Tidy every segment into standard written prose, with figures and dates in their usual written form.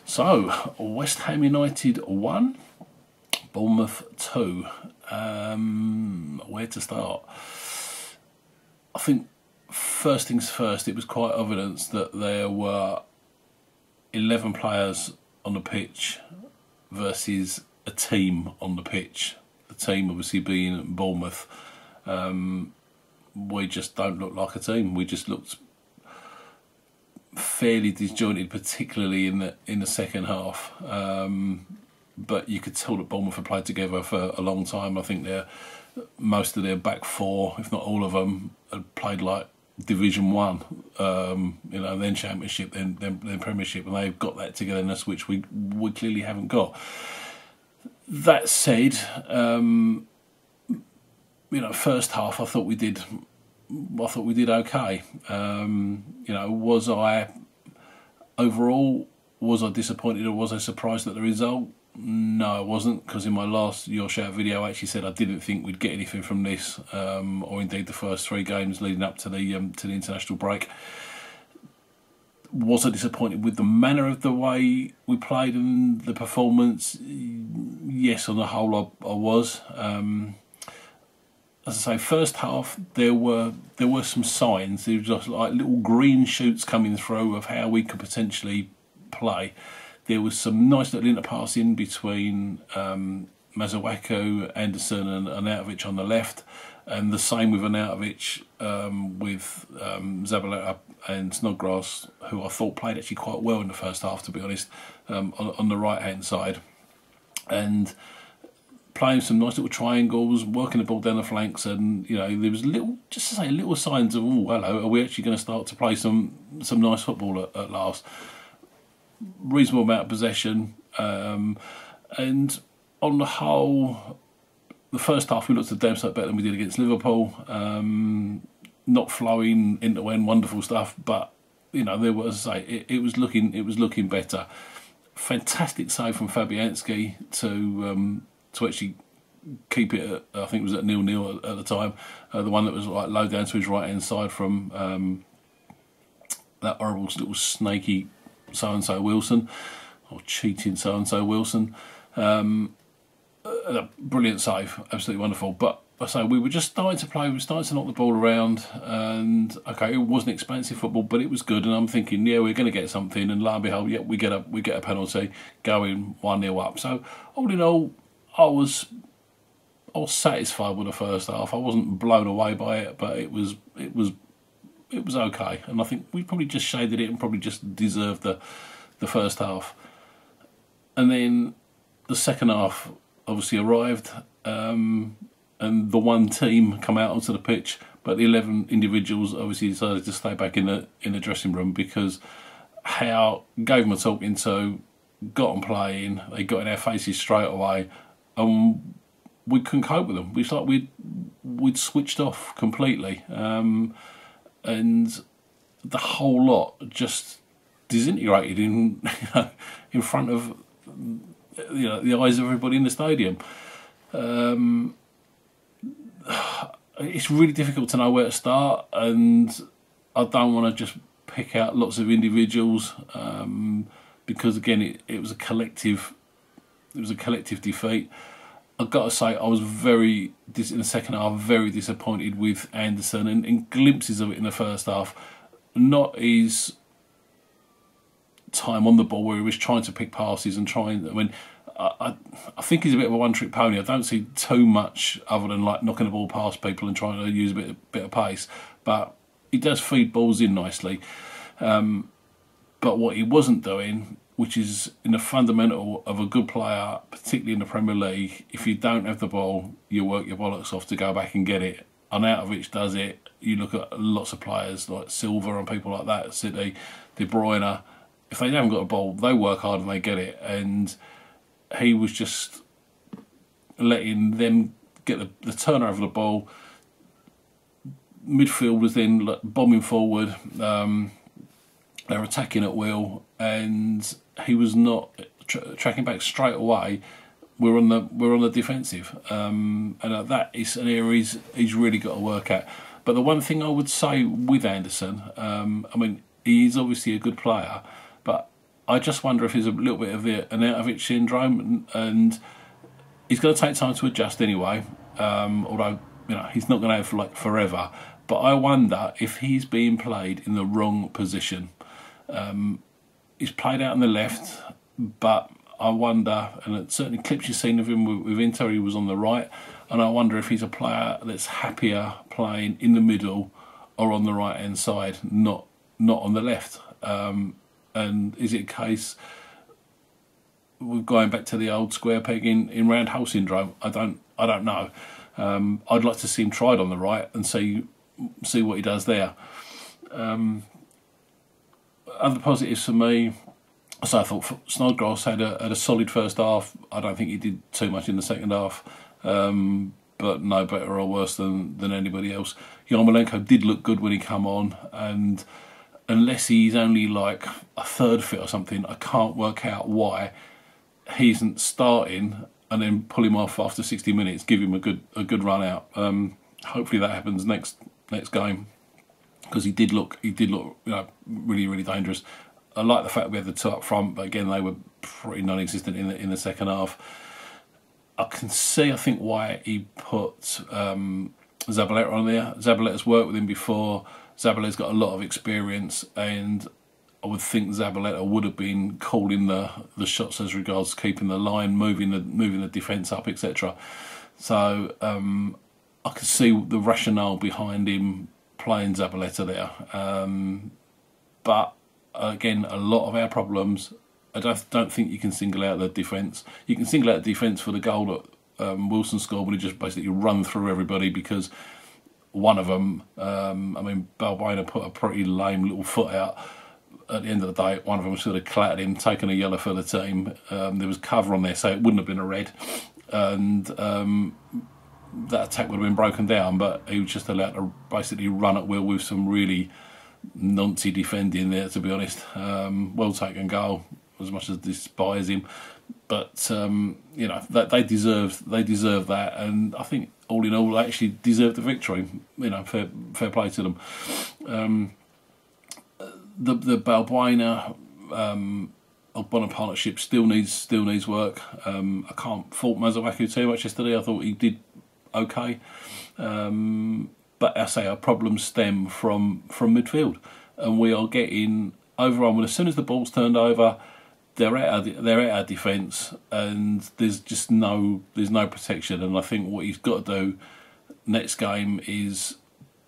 So, West Ham United 1, Bournemouth 2. Where to start? I think first things first, it was quite evident that there were 11 players on the pitch versus a team on the pitch. The team obviously being Bournemouth. We just don't look like a team. We just looked fairly disjointed, particularly in the second half. But you could tell that Bournemouth had played together for a long time. I think most of their back four, if not all of them, had played like Division 1, then Championship, then Premiership, and they've got that togetherness which we clearly haven't got. That said, first half I thought we did okay. Was I disappointed or was I surprised at the result? No, I wasn't, because in my last Your Shout video I actually said I didn't think we'd get anything from this, or indeed the first 3 games leading up to the international break. Was I disappointed with the manner of the way we played and the performance? Yes, on the whole I was. As I say, first half there were some signs. There was just like little green shoots coming through of how we could potentially play. There was some nice little interpassing between Mazuaku, Anderson and Arnautovic on the left, and the same with Arnautovic with Zabaleta and Snodgrass, who I thought played actually quite well in the first half, to be honest, on the right-hand side. And playing some nice little triangles, working the ball down the flanks, and there was little signs of, oh hello, are we actually going to start to play some nice football at last? Reasonable amount of possession, and on the whole, the first half we looked a damn sight better than we did against Liverpool. Not flowing into end, wonderful stuff, but there was, as I say, it was looking better. Fantastic save from Fabianski to actually keep it at, I think it was at 0-0 at the time. The one that was like low down to his right hand side from that horrible little snaky so-and-so Wilson, or cheating so-and-so Wilson. A brilliant save, absolutely wonderful. But I say, we were just starting to play, we were starting to knock the ball around, and okay, it wasn't expansive football, but it was good, and I'm thinking, yeah, we're going to get something, and lo and behold, yeah, we get a penalty, going 1-0 up. So all in all, I was satisfied with the first half. I wasn't blown away by it, but it was okay, and I think we probably just shaded it and probably just deserved the first half. And then the second half obviously arrived, and the one team come out onto the pitch, but the 11 individuals obviously decided to stay back in the dressing room, because Howe gave them a talking to, got them playing, they got in our faces straight away, and we couldn't cope with them. It's like we'd switched off completely. And the whole lot just disintegrated in front of the eyes of everybody in the stadium. It's really difficult to know where to start, and I don't want to just pick out lots of individuals, because again it was a collective defeat. I've got to say, I was in the second half, very disappointed with Anderson, and in glimpses of it in the first half. Not his time on the ball where he was trying to pick passes and I think he's a bit of a one-trick pony. I don't see too much other than like knocking the ball past people and trying to use a bit of pace. But he does feed balls in nicely. But what he wasn't doing, which is in the fundamental of a good player, particularly in the Premier League, if you don't have the ball, you work your bollocks off to go back and get it. Arnautovic does it. You look at lots of players like Silva and people like that, City, De Bruyne. If they haven't got a ball, they work hard and they get it. And he was just letting them get the turnover of the ball. Midfield was then bombing forward. They were attacking at will, and he was not tracking back straight away. We're on the defensive, and that is an area he's really got to work at. But the one thing I would say with Anderson, I mean, he is obviously a good player, but I just wonder if there's a little bit of an out of it syndrome, and he's going to take time to adjust anyway. Although he's not going to have like forever. But I wonder if he's being played in the wrong position. He's played out on the left, but I wonder, and it certainly clips you've seen of him with Inter, he was on the right, and I wonder if he's a player that's happier playing in the middle or on the right hand side, not on the left. And is it a case we're going back to the old square peg in round hole syndrome? I don't know. I'd like to see him tried on the right and see what he does there. Other positives for me, so I thought Snodgrass had a solid first half. I don't think he did too much in the second half, but no better or worse than anybody else. Yarmolenko did look good when he come on, and unless he's only like a third fit or something, I can't work out why he isn't starting and then pull him off after 60 minutes, give him a good run out. Hopefully that happens next game, because he did look really, really dangerous. I like the fact we had the two up front, but again they were pretty non-existent in the second half. I can see, I think, why he put Zabaleta on there. Zabaleta's worked with him before. Zabaleta's got a lot of experience, and I would think Zabaleta would have been calling the shots as regards keeping the line, moving the defence up, etc. So I could see the rationale behind him playing Zabaleta there. But again, a lot of our problems, I don't think you can single out the defence. You can single out the defence for the goal that Wilson scored when he just basically run through everybody, because one of them, Balbuena put a pretty lame little foot out. At the end of the day, one of them should have clattered him, taken a yellow for the team. There was cover on there, so it wouldn't have been a red. And that attack would have been broken down, but he was just allowed to basically run at will with some really noncy defending there, to be honest. Well taken goal, as much as I despise him. But that they deserve that, and I think all in all, they actually deserve the victory. Fair play to them. The Balbuena Ogbonna partnership still needs work. I can't fault Mazuaku too much yesterday. I thought he did okay, but I say our problems stem from midfield, and we are getting overrun. When as soon as the ball's turned over, they're at our defence, and there's no protection. And I think what he's got to do next game is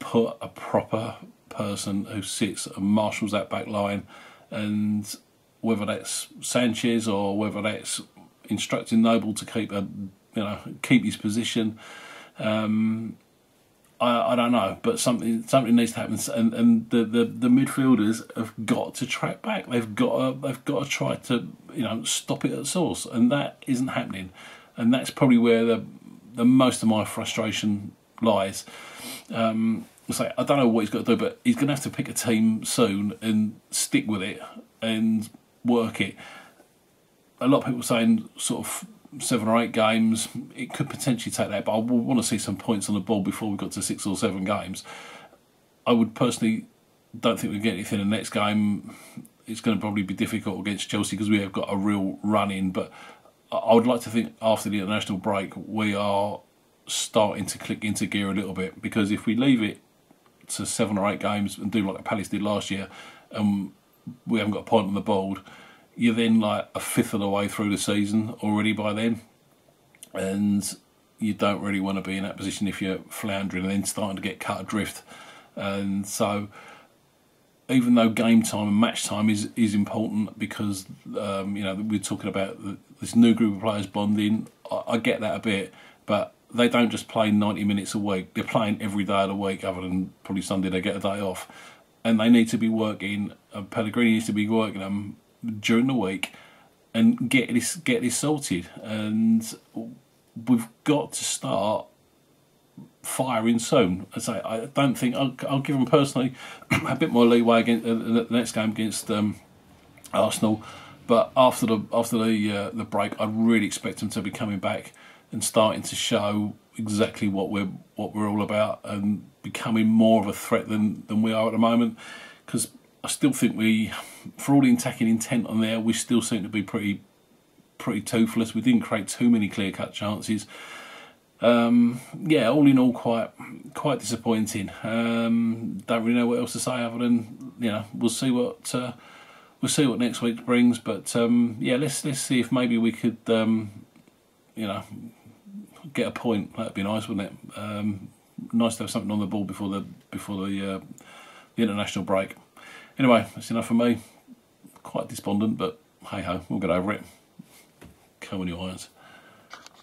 put a proper person who sits and marshals that back line, and whether that's Sanchez or whether that's instructing Noble to keep his position, I don't know, but something needs to happen, and the midfielders have got to track back. They've got to try to stop it at source, and that isn't happening, and that's probably where the most of my frustration lies. I don't know what he's got to do, but he's going to have to pick a team soon and stick with it and work it. A lot of people saying sort of 7 or 8 games. It could potentially take that, but I would want to see some points on the board before we got to 6 or 7 games. I would personally don't think we'll get anything in the next game. It's going to probably be difficult against Chelsea because we have got a real run in, but I would like to think after the international break we are starting to click into gear a little bit, because if we leave it to 7 or 8 games and do like Palace did last year, and we haven't got a point on the board, you're then like a fifth of the way through the season already by then, and you don't really want to be in that position if you're floundering and then starting to get cut adrift. And so even though game time and match time is important, because we're talking about this new group of players bonding, I get that a bit, but they don't just play 90 minutes a week. They're playing every day of the week, other than probably Sunday they get a day off. And they need to be working, Pellegrini needs to be working them during the week and get this sorted. And we've got to start firing soon. I don't think, I'll give them personally a bit more leeway against the next game against Arsenal. But after the break, I really expect them to be coming back and starting to show exactly what we're all about, and becoming more of a threat than we are at the moment. Because I still think we, for all the attacking intent on there, we still seem to be pretty toothless. We didn't create too many clear-cut chances. Yeah, all in all, quite disappointing. Don't really know what else to say other than, you know, we'll see what next week brings. But yeah, let's see if maybe we could, you know, get a point. That'd be nice, wouldn't it? Nice to have something on the board before the international break. Anyway, that's enough for me. Quite despondent, but hey ho, we'll get over it. Come on, you irons.